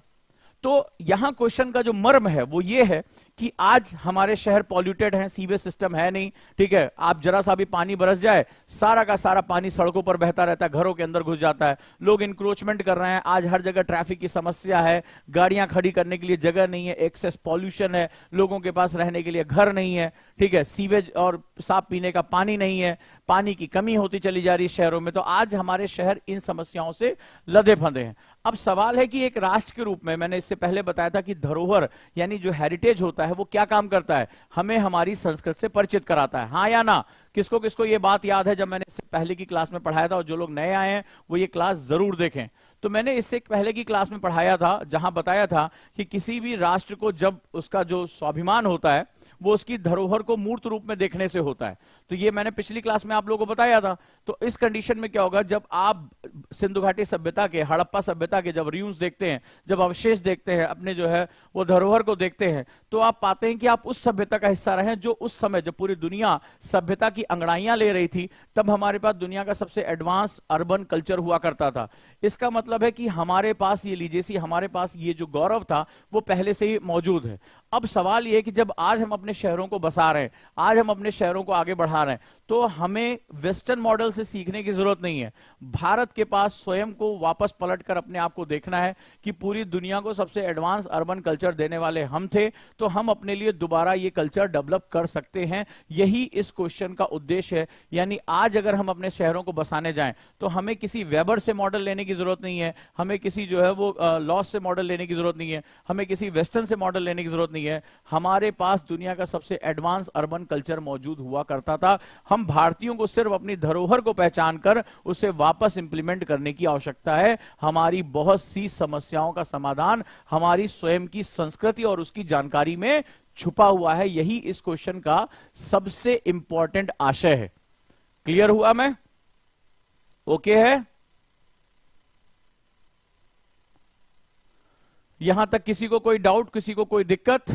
तो यहां क्वेश्चन का जो मर्म है वो ये है कि आज हमारे शहर पॉल्यूटेड हैं, सीवेज सिस्टम है नहीं। ठीक है, आप जरा सा भी पानी बरस जाए, सारा का सारा पानी सड़कों पर बहता रहता है, घरों के अंदर घुस जाता है, लोग इंक्रोचमेंट कर रहे हैं, आज हर जगह ट्रैफिक की समस्या है, गाड़ियां खड़ी करने के लिए जगह नहीं है, एक्सेस पॉल्यूशन है, लोगों के पास रहने के लिए घर नहीं है। ठीक है, सीवेज और साफ पीने का पानी नहीं है, पानी की कमी होती चली जा रही है शहरों में। तो आज हमारे शहर इन समस्याओं से लदे फंदे हैं। अब सवाल है कि एक राष्ट्र के रूप में, मैंने इससे पहले बताया था कि धरोहर यानी जो हेरिटेज होता है वो क्या काम करता है, हमें हमारी संस्कृति से परिचित कराता है, हाँ या ना? किसको किसको ये बात याद है जब मैंने इससे पहले की क्लास में पढ़ाया था? और जो लोग नए आए हैं वो ये क्लास जरूर देखें। तो मैंने इससे पहले की क्लास में पढ़ाया था, जहां बताया था कि किसी भी राष्ट्र को जब उसका जो स्वाभिमान होता है वो उसकी धरोहर को मूर्त रूप में देखने से होता है। तो ये मैंने पिछली क्लास में आप लोगों को बताया था। तो इस कंडीशन में क्या होगा, जब आप सिंधु घाटी सभ्यता के, हड़प्पा सभ्यता के जब रियून्स देखते हैं, जब अवशेष देखते हैं, अपने जो है वो धरोहर को देखते हैं, तो आप पाते हैं कि आप उस सभ्यता का हिस्सा रहे जो उस समय, जब पूरी दुनिया सभ्यता की अंगड़ाइयां ले रही थी, तब हमारे पास दुनिया का सबसे एडवांस अर्बन कल्चर हुआ करता था। इसका मतलब है कि हमारे पास ये लीजेसी, हमारे पास ये जो गौरव था वो पहले से ही मौजूद है। अब सवाल ये है कि जब आज हम अपने शहरों को बसा रहे हैं, आज हम अपने शहरों को आगे बढ़ा रहे हैं, तो हमें वेस्टर्न मॉडल से सीखने की जरूरत नहीं है। भारत के पास स्वयं को वापस पलटकर अपने आप को देखना है कि पूरी दुनिया को सबसे एडवांस अर्बन कल्चर देने वाले हम थे, तो हम अपने लिए दोबारा ये कल्चर डेवलप कर सकते हैं। यही इस क्वेश्चन का उद्देश्य है। यानी आज अगर हम अपने शहरों को बसाने जाएं तो हमें किसी वेबर से मॉडल लेने की जरूरत नहीं है, हमें किसी जो है वो लॉस से मॉडल लेने की जरूरत नहीं है, हमें किसी वेस्टर्न से मॉडल लेने की जरूरत नहीं है। हमारे पास दुनिया का सबसे एडवांस अर्बन कल्चर मौजूद हुआ करता था। हम भारतीयों को सिर्फ अपनी धरोहर को पहचान कर उसे वापस इंप्लीमेंट करने की आवश्यकता है। हमारी बहुत सी समस्याओं का समाधान हमारी स्वयं की संस्कृति और उसकी जानकारी में छुपा हुआ है। यही इस क्वेश्चन का सबसे इंपॉर्टेंट आशय है। क्लियर हुआ? मैं ओके है? यहां तक किसी को कोई डाउट, किसी को कोई दिक्कत?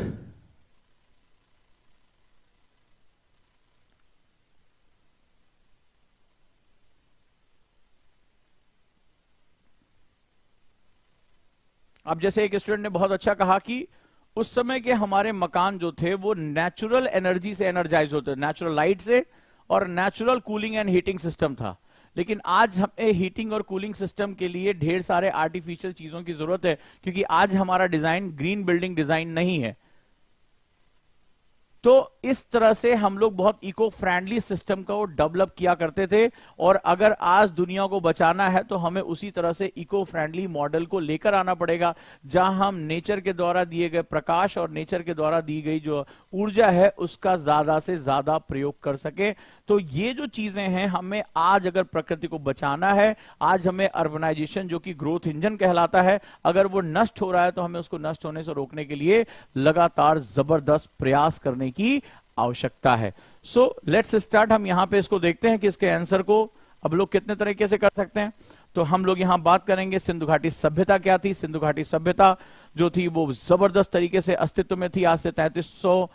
अब जैसे एक स्टूडेंट ने बहुत अच्छा कहा कि उस समय के हमारे मकान जो थे वो नेचुरल एनर्जी से एनर्जाइज होते, नेचुरल लाइट से, और natural cooling and heating system था। लेकिन आज हमें हीटिंग और कूलिंग सिस्टम के लिए ढेर सारे आर्टिफिशियल चीजों की जरूरत है, क्योंकि आज हमारा डिजाइन ग्रीन बिल्डिंग डिजाइन नहीं है। तो इस तरह से हम लोग बहुत इको फ्रेंडली सिस्टम को डेवलप किया करते थे, और अगर आज दुनिया को बचाना है तो हमें उसी तरह से इको फ्रेंडली मॉडल को लेकर आना पड़ेगा, जहां हम नेचर के द्वारा दिए गए प्रकाश और नेचर के द्वारा दी गई जो ऊर्जा है उसका ज्यादा से ज्यादा प्रयोग कर सके। तो ये जो चीजें हैं, हमें आज अगर प्रकृति को बचाना है, आज हमें अर्बनाइजेशन जो कि ग्रोथ इंजन कहलाता है, अगर वो नष्ट हो रहा है तो हमें उसको नष्ट होने से रोकने के लिए लगातार जबरदस्त प्रयास करने की आवश्यकता है। So let's start. हम यहां पे इसको देखते हैं कि इसके आंसर को अब लोग कितने तरीके से कर सकते हैं। तो हम लोग यहां बात करेंगे सिंधु घाटी सभ्यता क्या थी। सिंधु घाटी सभ्यता जो थी वो जबरदस्त तरीके से अस्तित्व में थी, आज से 3300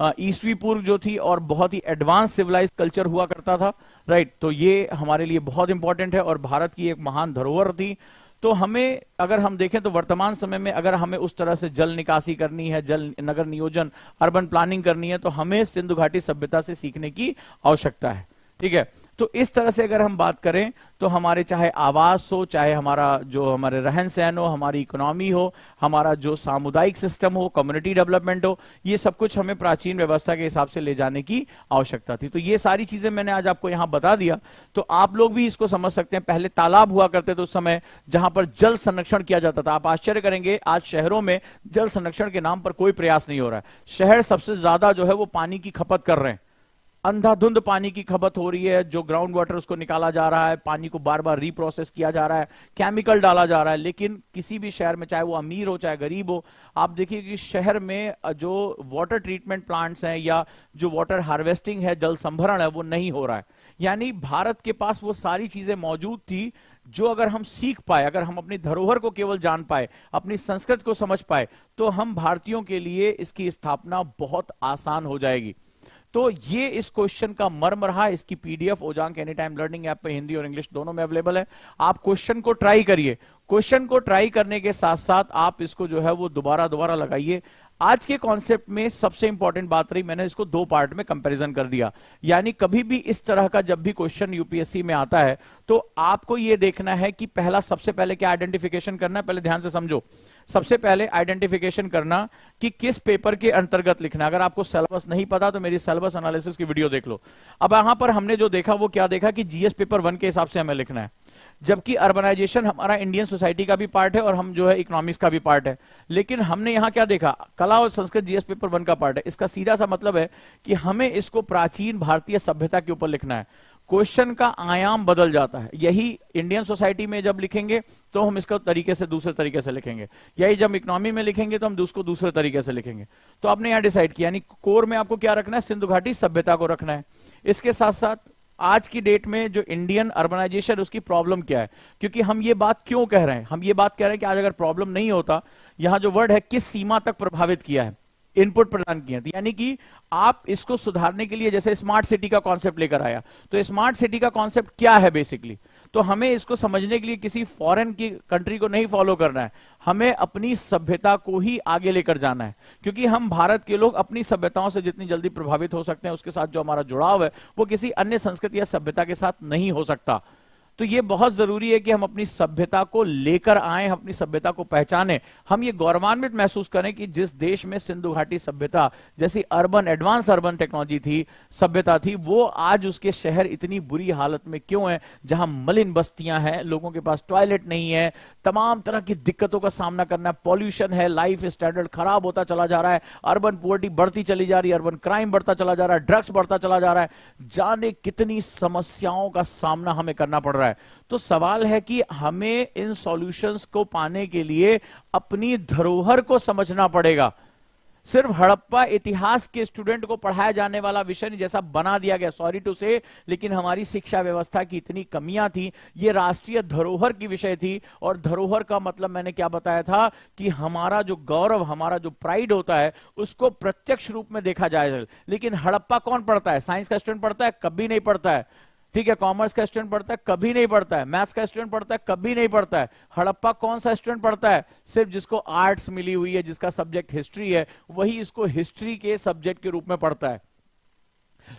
ईस्वी पूर्व जो थी, और बहुत ही एडवांस सिविलाइज कल्चर हुआ करता था, राइट। तो ये हमारे लिए बहुत इंपॉर्टेंट है और भारत की एक महान धरोहर थी। तो हमें अगर हम देखें तो वर्तमान समय में अगर हमें उस तरह से जल निकासी करनी है, जल नगर नियोजन, अर्बन प्लानिंग करनी है, तो हमें सिंधु घाटी सभ्यता से सीखने की आवश्यकता है, ठीक है। तो इस तरह से अगर हम बात करें तो हमारे चाहे आवास हो, चाहे हमारा जो हमारे रहन सहन हो, हमारी इकोनॉमी हो, हमारा जो सामुदायिक सिस्टम हो, कम्युनिटी डेवलपमेंट हो, ये सब कुछ हमें प्राचीन व्यवस्था के हिसाब से ले जाने की आवश्यकता थी। तो ये सारी चीजें मैंने आज आपको यहां बता दिया, तो आप लोग भी इसको समझ सकते हैं। पहले तालाब हुआ करते थे उस समय, जहां पर जल संरक्षण किया जाता था। आप आश्चर्य करेंगे, आज शहरों में जल संरक्षण के नाम पर कोई प्रयास नहीं हो रहा है। शहर सबसे ज्यादा जो है वो पानी की खपत कर रहे हैं, अंधाधुंध पानी की खपत हो रही है। जो ग्राउंड वाटर उसको निकाला जा रहा है, पानी को बार बार रीप्रोसेस किया जा रहा है, केमिकल डाला जा रहा है। लेकिन किसी भी शहर में, चाहे वो अमीर हो चाहे गरीब हो, आप देखिए कि शहर में जो वाटर ट्रीटमेंट प्लांट्स हैं या जो वाटर हार्वेस्टिंग है, जल संभरण है, वो नहीं हो रहा है। यानी भारत के पास वो सारी चीजें मौजूद थी जो अगर हम सीख पाए, अगर हम अपनी धरोहर को केवल जान पाए, अपनी संस्कृति को समझ पाए, तो हम भारतीयों के लिए इसकी स्थापना बहुत आसान हो जाएगी। तो ये इस क्वेश्चन का मर्म रहा। इसकी PDF Ojaank any time learning app पे हिंदी और इंग्लिश दोनों में अवेलेबल है। आप क्वेश्चन को ट्राई करिए, क्वेश्चन को ट्राई करने के साथ साथ आप इसको जो है वो दोबारा लगाइए। आज के कॉन्सेप्ट में सबसे इंपॉर्टेंट बात रही, मैंने इसको दो पार्ट में कंपैरिजन कर दिया। यानी कभी भी इस तरह का जब भी क्वेश्चन यूपीएससी में आता है तो आपको यह देखना है कि पहला, सबसे पहले क्या आइडेंटिफिकेशन करना है। पहले ध्यान से समझो, सबसे पहले आइडेंटिफिकेशन करना कि किस पेपर के अंतर्गत लिखना है। अगर आपको सिलेबस नहीं पता तो मेरी सिलेबस एनालिसिस की वीडियो देख लो। अब यहां पर हमने जो देखा वो क्या देखा कि जीएस पेपर 1 के हिसाब से हमें लिखना है, जबकि अर्बनाइजेशन हमारा इंडियन सोसाइटी का भी पार्ट है और हम जो है इकोनॉमिक्स का भी पार्ट है। लेकिन हमने यहां क्या देखा, कला और संस्कृत जीएस पेपर 1 का पार्ट है। इसका सीधा सा मतलब है कि हमें इसको प्राचीन भारतीय सभ्यता के ऊपर लिखना है। क्वेश्चन का आयाम बदल जाता है। यही इंडियन सोसाइटी में जब लिखेंगे तो हम इसको तरीके से, दूसरे तरीके से लिखेंगे। यही जब इकोनॉमी में लिखेंगे तो हम उसको दूसरे तरीके से लिखेंगे। तो आपने यहां डिसाइड किया, यानी कोर में आपको क्या रखना है, सिंधु घाटी सभ्यता को रखना है। इसके साथ साथ आज की डेट में जो इंडियन अर्बनाइजेशन, उसकी प्रॉब्लम क्या है। क्योंकि हम ये बात क्यों कह रहे हैं, हम ये बात कह रहे हैं कि आज अगर प्रॉब्लम नहीं होता, यहां जो वर्ड है किस सीमा तक प्रभावित किया है, इनपुट प्रदान किए। यानी कि आप इसको सुधारने के लिए जैसे स्मार्ट सिटी का कॉन्सेप्ट लेकर आया, तो स्मार्ट सिटी का कॉन्सेप्ट क्या है बेसिकली, तो हमें इसको समझने के लिए किसी फॉरेन की कंट्री को नहीं फॉलो करना है, हमें अपनी सभ्यता को ही आगे लेकर जाना है। क्योंकि हम भारत के लोग अपनी सभ्यताओं से जितनी जल्दी प्रभावित हो सकते हैं, उसके साथ जो हमारा जुड़ाव है वो किसी अन्य संस्कृति या सभ्यता के साथ नहीं हो सकता। तो ये बहुत जरूरी है कि हम अपनी सभ्यता को लेकर आए, अपनी सभ्यता को पहचानें। हम ये गौरवान्वित महसूस करें कि जिस देश में सिंधु घाटी सभ्यता जैसी अर्बन, एडवांस अर्बन टेक्नोलॉजी थी, सभ्यता थी, वो आज उसके शहर इतनी बुरी हालत में क्यों है, जहां मलिन बस्तियां हैं, लोगों के पास टॉयलेट नहीं है, तमाम तरह की दिक्कतों का सामना करना है, पॉल्यूशन है, लाइफ स्टैंडर्ड खराब होता चला जा रहा है, अर्बन पुअर्टी बढ़ती चली जा रही है, अर्बन क्राइम बढ़ता चला जा रहा है, ड्रग्स बढ़ता चला जा रहा है, जाने कितनी समस्याओं का सामना हमें करना पड़ रहा है। तो सवाल है कि हमें इन सॉल्यूशंस को पाने के लिए अपनी धरोहर को समझना पड़ेगा। सिर्फ हड़प्पा इतिहास के स्टूडेंट को पढ़ाया जाने वाला विषय नहीं जैसा बना दिया गया, सॉरी टू से, लेकिन हमारी शिक्षा व्यवस्था की इतनी कमियां थी। ये राष्ट्रीय धरोहर की विषय थी, और धरोहर का मतलब मैंने क्या बताया था कि हमारा जो गौरव, हमारा जो प्राइड होता है, उसको प्रत्यक्ष रूप में देखा जाए। लेकिन हड़प्पा कौन पढ़ता है, साइंस का स्टूडेंट पढ़ता है, कभी नहीं पढ़ता है, ठीक है। कॉमर्स का स्टूडेंट पढ़ता है, कभी नहीं पढ़ता है। मैथ्स का स्टूडेंट पढ़ता है, कभी नहीं पढ़ता है। हड़प्पा कौन सा स्टूडेंट पढ़ता है, सिर्फ जिसको आर्ट्स मिली हुई है, जिसका सब्जेक्ट हिस्ट्री है, वही इसको हिस्ट्री के सब्जेक्ट के रूप में पढ़ता है।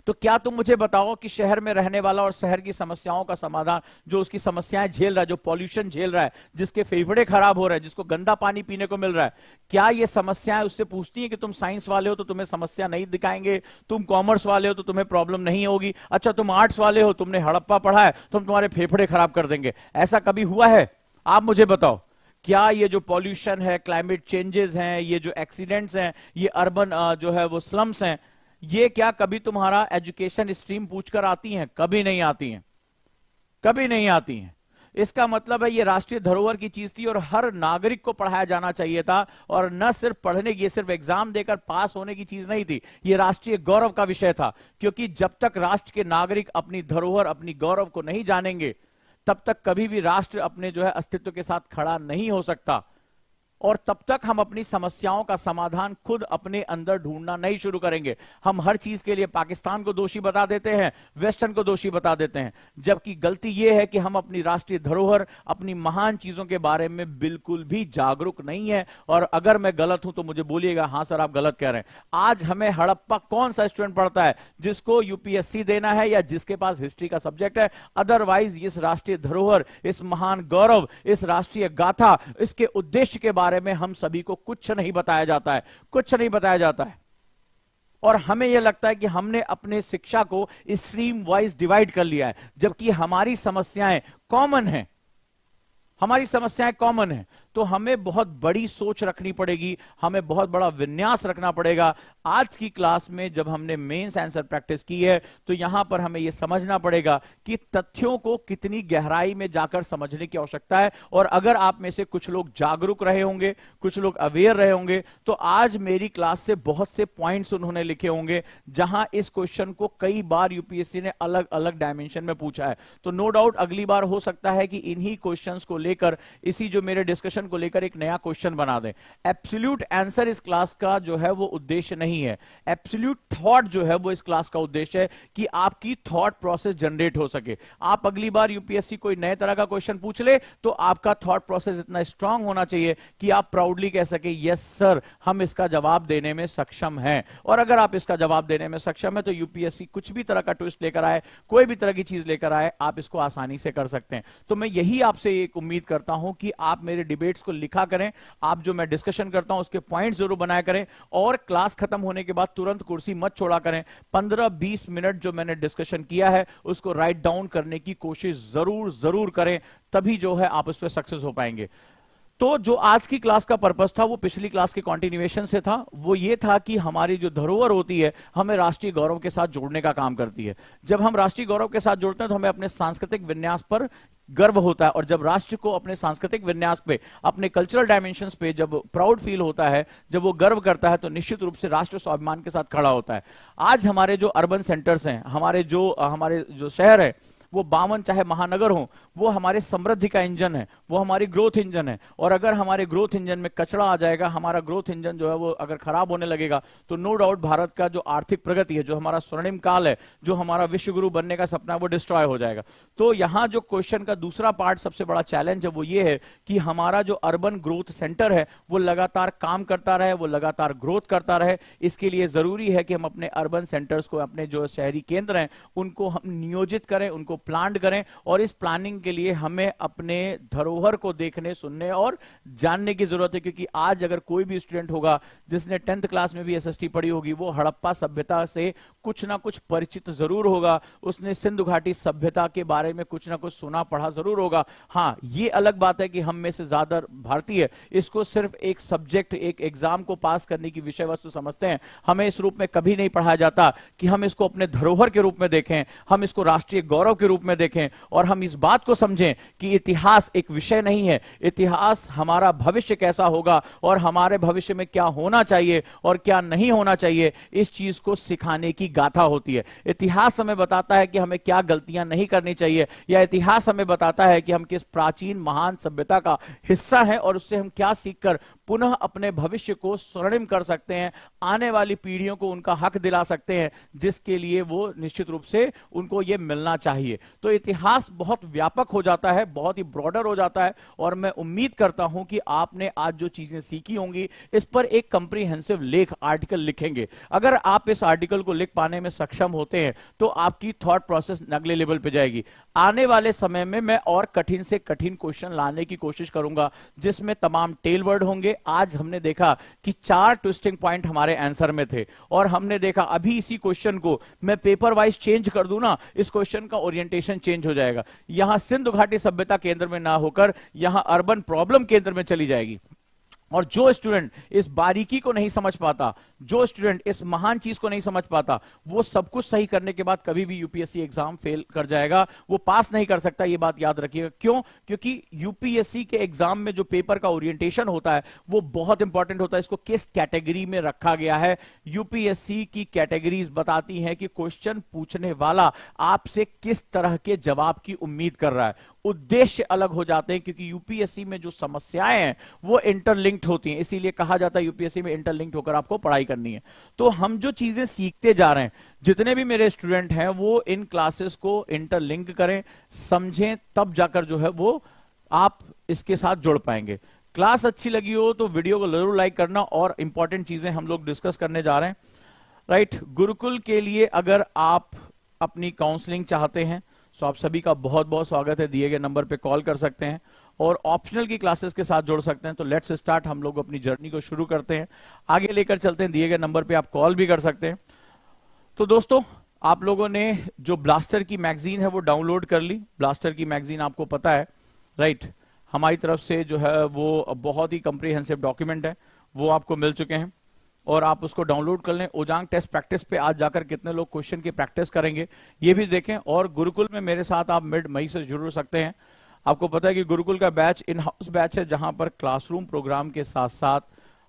तो क्या तुम मुझे बताओ कि शहर में रहने वाला और शहर की समस्याओं का समाधान, जो उसकी समस्याएं झेल रहा है, जो पॉल्यूशन झेल रहा है, जिसके फेफड़े खराब हो रहे हैं, जिसको गंदा पानी पीने को मिल रहा है, क्या ये समस्याएं उससे पूछती है कि तुम साइंस वाले हो तो तुम्हें समस्या नहीं दिखाएंगे, तुम कॉमर्स वाले हो तो तुम्हें प्रॉब्लम नहीं होगी, अच्छा तुम आर्ट्स वाले हो, तुमने हड़प्पा पढ़ा है, तुम तुम्हारे फेफड़े खराब कर देंगे? ऐसा कभी हुआ है? आप मुझे बताओ। क्या ये जो पॉल्यूशन है, क्लाइमेट चेंजेस हैं, ये जो एक्सीडेंट्स हैं, ये अर्बन जो है वो स्लम्स हैं, ये क्या कभी तुम्हारा एजुकेशन स्ट्रीम पूछकर आती हैं? कभी नहीं आती हैं, कभी नहीं आती हैं। इसका मतलब है ये राष्ट्रीय धरोहर की चीज थी और हर नागरिक को पढ़ाया जाना चाहिए था, और न सिर्फ पढ़ने की, सिर्फ एग्जाम देकर पास होने की चीज नहीं थी, ये राष्ट्रीय गौरव का विषय था। क्योंकि जब तक राष्ट्र के नागरिक अपनी धरोहर, अपनी गौरव को नहीं जानेंगे, तब तक कभी भी राष्ट्र अपने जो है अस्तित्व के साथ खड़ा नहीं हो सकता, और तब तक हम अपनी समस्याओं का समाधान खुद अपने अंदर ढूंढना नहीं शुरू करेंगे। हम हर चीज के लिए पाकिस्तान को दोषी बता देते हैं, वेस्टर्न को दोषी बता देते हैं, जबकि गलती यह है कि हम अपनी राष्ट्रीय धरोहर, अपनी महान चीजों के बारे में बिल्कुल भी जागरूक नहीं है। और अगर मैं गलत हूं तो मुझे बोलिएगा, हां सर आप गलत कह रहे हैं। आज हमें हड़प्पा कौन सा स्टूडेंट पढ़ता है? जिसको यूपीएससी देना है या जिसके पास हिस्ट्री का सब्जेक्ट है। अदरवाइज इस राष्ट्रीय धरोहर, इस महान गौरव, इस राष्ट्रीय गाथा, इसके उद्देश्य के बारे में हम सभी को कुछ नहीं बताया जाता है, कुछ नहीं बताया जाता है। और हमें यह लगता है कि हमने अपने शिक्षा को स्ट्रीम वाइज डिवाइड कर लिया है, जबकि हमारी समस्याएं कॉमन हैं, हमारी समस्याएं कॉमन है। तो हमें बहुत बड़ी सोच रखनी पड़ेगी, हमें बहुत बड़ा विन्यास रखना पड़ेगा। आज की क्लास में जब हमने मेंस आंसर प्रैक्टिस की है, तो यहां पर हमें यह समझना पड़ेगा कि तथ्यों को कितनी गहराई में जाकर समझने की आवश्यकता है। और अगर आप में से कुछ लोग जागरूक रहे होंगे, कुछ लोग अवेयर रहे होंगे, तो आज मेरी क्लास से बहुत से पॉइंट्स उन्होंने लिखे होंगे जहां इस क्वेश्चन को कई बार यूपीएससी ने अलग अलग डायमेंशन में पूछा है। तो नो डाउट अगली बार हो सकता है कि इन्हीं क्वेश्चंस को लेकर, इसी जो मेरे डिस्कशन को लेकर एक नया क्वेश्चन बना दें। एब्सोल्यूट आंसर इस क्लास का जो है वो उद्देश्य नहीं है, एब्सोल्यूट थॉट जो है वो इस क्लास का उद्देश्य है कि आपकी थॉट प्रोसेस जनरेट हो सके। आप अगली बार यूपीएससी कोई नए तरह का क्वेश्चन पूछ ले तो आपका थॉट प्रोसेस इतना स्ट्रांग होना चाहिए कि आप प्राउडली कह सके, यस सर हम इसका जवाब देने में सक्षम हैं। और अगर आप इसका जवाब देने में सक्षम है तो यूपीएससी कुछ भी तरह का ट्विस्ट लेकर आए, कोई भी तरह की चीज लेकर आए, आप इसको आसानी से कर सकते हैं। तो मैं यही आपसे एक उम्मीद करता हूं कि आप मेरे डिबेट्स को लिखा करें, आप जो मैं डिस्कशन करता हूं उसके पॉइंट्स जरूर बनाया करें, और क्लास खत्म होने के बाद तुरंत कुर्सी मत छोड़ा करें। 15-20 मिनट जो मैंने डिस्कशन किया है उसको राइट डाउन करने की कोशिश जरूर जरूर करें, तभी जो है आप उस पर सक्सेस हो पाएंगे। तो जो आज की क्लास का पर्पस था वो पिछली क्लास के कंटिन्यूएशन से था। वो ये था कि हमारी जो धरोहर होती है हमें राष्ट्रीय गौरव के साथ जोड़ने का काम करती है। जब हम राष्ट्रीय गौरव के साथ जोड़ते हैं तो हमें अपने सांस्कृतिक विन्यास पर गर्व होता है, और जब राष्ट्र को अपने सांस्कृतिक विन्यास पे, अपने कल्चरल डायमेंशंस पे जब प्राउड फील होता है, जब वो गर्व करता है, तो निश्चित रूप से राष्ट्र स्वाभिमान के साथ खड़ा होता है। आज हमारे जो अर्बन सेंटर्स हैं, हमारे जो शहर है, वो 52 चाहे महानगर हो, वो हमारे समृद्धि का इंजन है, वो हमारी ग्रोथ इंजन है। और अगर हमारे ग्रोथ इंजन में कचरा आ जाएगा, हमारा ग्रोथ इंजन जो है वो अगर खराब होने लगेगा, तो नो डाउट भारत का जो आर्थिक प्रगति है, जो हमारा स्वर्णिम काल है, जो हमारा विश्व गुरु बनने का सपना है, वो डिस्ट्रॉय हो जाएगा। तो यहां जो क्वेश्चन का दूसरा पार्ट, सबसे बड़ा चैलेंज है, वो ये है कि हमारा जो अर्बन ग्रोथ सेंटर है वो लगातार काम करता रहे, वो लगातार ग्रोथ करता रहे। इसके लिए जरूरी है कि हम अपने अर्बन सेंटर्स को, अपने जो शहरी केंद्र हैं, उनको हम नियोजित करें, उनको प्लान करें। और इस प्लानिंग के लिए हमें अपने धरोहर को देखने, सुनने और जानने की जरूरत है। क्योंकि आज अगर कोई भी स्टूडेंट होगा जिसने 10th क्लास में भी एसएसटी पढ़ी होगी, वो हड़प्पा सभ्यता से कुछ ना कुछ परिचित जरूर होगा, उसने सिंधु घाटी सभ्यता के बारे में कुछ ना कुछ सुना पढ़ा जरूर होगा। हाँ, ये अलग बात है कि हम में से ज्यादा भारतीय इसको सिर्फ एक सब्जेक्ट, एक एग्जाम को पास करने की विषय वस्तु समझते हैं। हमें इस रूप में कभी नहीं पढ़ाया जाता कि हम इसको अपने धरोहर के रूप में देखें, हम इसको राष्ट्रीय गौरव के रूप में देखें, और हम इस बात को समझें कि इतिहास एक विषय नहीं है, इतिहास हमारा भविष्य कैसा होगा और हमारे भविष्य में क्या होना चाहिए और क्या नहीं होना चाहिए, इस चीज को सिखाने की गाथा होती है। इतिहास हमें बताता है कि हमें क्या गलतियां नहीं करनी चाहिए, या इतिहास हमें बताता है कि हम किस प्राचीन महान सभ्यता का हिस्सा हैं और उससे हम क्या सीखकर पुनः अपने भविष्य को स्वर्णिम कर सकते हैं, आने वाली पीढ़ियों को उनका हक दिला सकते हैं जिसके लिए वो निश्चित रूप से उनको ये मिलना चाहिए। तो इतिहास बहुत व्यापक हो जाता है, बहुत ही ब्रॉडर हो जाता है, और मैं उम्मीद करता हूं कि आपने आज जो चीजें सीखी होंगी इस पर एक कंप्रीहेंसिव लेख आर्टिकल लिखेंगे। अगर आप इस आर्टिकल को लिख पाने में सक्षम होते हैं तो आपकी थॉट प्रोसेस अगले लेवल पे जाएगी। आने वाले समय में मैं और कठिन से कठिन क्वेश्चन लाने की कोशिश करूंगा जिसमें तमाम टेल वर्ड होंगे। आज हमने देखा कि 4 ट्विस्टिंग पॉइंट हमारे आंसर में थे, और हमने देखा अभी इसी क्वेश्चन को मैं पेपर वाइज चेंज कर दूं ना, इस क्वेश्चन का ओरिएंटेशन चेंज हो जाएगा। यहां सिंधु घाटी सभ्यता केंद्र में ना होकर यहां अर्बन प्रॉब्लम केंद्र में चली जाएगी। और जो स्टूडेंट इस बारीकी को नहीं समझ पाता, जो स्टूडेंट इस महान चीज को नहीं समझ पाता, वो सब कुछ सही करने के बाद कभी भी यूपीएससी एग्जाम फेल कर जाएगा, वो पास नहीं कर सकता। ये बात याद रखिएगा। क्यों? क्योंकि यूपीएससी के एग्जाम में जो पेपर का ओरिएंटेशन होता है वो बहुत इंपॉर्टेंट होता है। इसको किस कैटेगरी में रखा गया है, यूपीएससी की कैटेगरीज बताती हैं कि क्वेश्चन पूछने वाला आपसे किस तरह के जवाब की उम्मीद कर रहा है। उद्देश्य अलग हो जाते हैं क्योंकि यूपीएससी में जो समस्याएं हैं वो इंटरलिंक्ड होती हैं, इसीलिए कहा जाता है यूपीएससी में इंटरलिंक्ड होकर आपको पढ़ाई करनी है। तो हम जो चीजें सीखते जा रहे हैं, जितने भी मेरे स्टूडेंट हैं वो इन क्लासेस को इंटरलिंक करें, समझें, तब जाकर जो है वो आप इसके साथ जुड़ पाएंगे। क्लास अच्छी लगी हो तो वीडियो को जरूर लाइक करना, और इंपॉर्टेंट चीजें हम लोग डिस्कस करने जा रहे हैं। राइट, गुरुकुल के लिए अगर आप अपनी काउंसलिंग चाहते हैं तो आप सभी का बहुत बहुत स्वागत है। दिए गए नंबर पे कॉल कर सकते हैं और ऑप्शनल की क्लासेस के साथ जुड़ सकते हैं। तो लेट्स स्टार्ट, हम लोग अपनी जर्नी को शुरू करते हैं, आगे लेकर चलते हैं। दिए गए नंबर पे आप कॉल भी कर सकते हैं। तो दोस्तों, आप लोगों ने जो ब्लास्टर की मैगजीन है वो डाउनलोड कर ली। ब्लास्टर की मैगजीन आपको पता है, राइट, हमारी तरफ से जो है वो बहुत ही कंप्रीहेंसिव डॉक्यूमेंट है, वो आपको मिल चुके हैं और आप उसको डाउनलोड कर लें। ओजांग टेस्ट प्रैक्टिस पे आज जाकर कितने लोग क्वेश्चन की प्रैक्टिस करेंगे ये भी देखें। और गुरुकुल में मेरे साथ आप मिड मई से जुड़ सकते हैं। आपको पता है कि गुरुकुल का बैच इन हाउस बैच है, जहां पर क्लासरूम प्रोग्राम के साथ साथ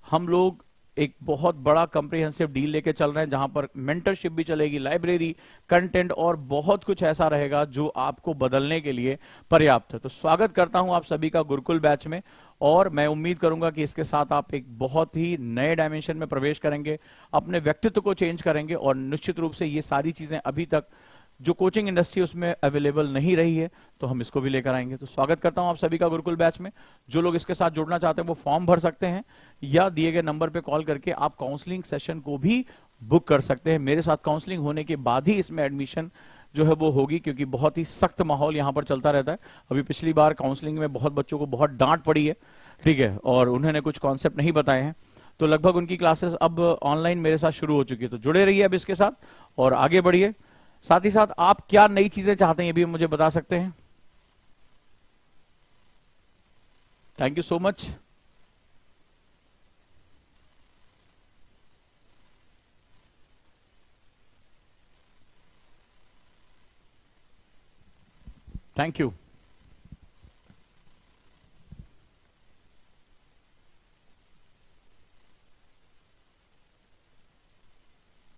हम लोग एक बहुत बड़ा कंप्रीहेंसिव डील लेके चल रहे हैं, जहां पर मेंटरशिप भी चलेगी, लाइब्रेरी, कंटेंट और बहुत कुछ ऐसा रहेगा जो आपको बदलने के लिए पर्याप्त है। तो स्वागत करता हूं आप सभी का गुरुकुल बैच में, और मैं उम्मीद करूंगा कि इसके साथ आप एक बहुत ही नए डायमेंशन में प्रवेश करेंगे, अपने व्यक्तित्व को चेंज करेंगे, और निश्चित रूप से ये सारी चीजें अभी तक जो कोचिंग इंडस्ट्री उसमें अवेलेबल नहीं रही है तो हम इसको भी लेकर आएंगे। तो स्वागत करता हूं आप सभी का गुरुकुल बैच में। जो लोग इसके साथ जुड़ना चाहते हैं वो फॉर्म भर सकते हैं, या दिए गए नंबर पे कॉल करके आप काउंसलिंग सेशन को भी बुक कर सकते हैं। मेरे साथ काउंसलिंग होने के बाद ही इसमें एडमिशन जो है वो होगी, क्योंकि बहुत ही सख्त माहौल यहाँ पर चलता रहता है। अभी पिछली बार काउंसलिंग में बहुत बच्चों को बहुत डांट पड़ी है, ठीक है, और उन्होंने कुछ कॉन्सेप्ट नहीं बताए हैं, तो लगभग उनकी क्लासेस अब ऑनलाइन मेरे साथ शुरू हो चुकी है। तो जुड़े रहिए अब इसके साथ और आगे बढ़िए। साथ ही साथ आप क्या नई चीजें चाहते हैं ये भी मुझे बता सकते हैं। Thank you so much. Thank you.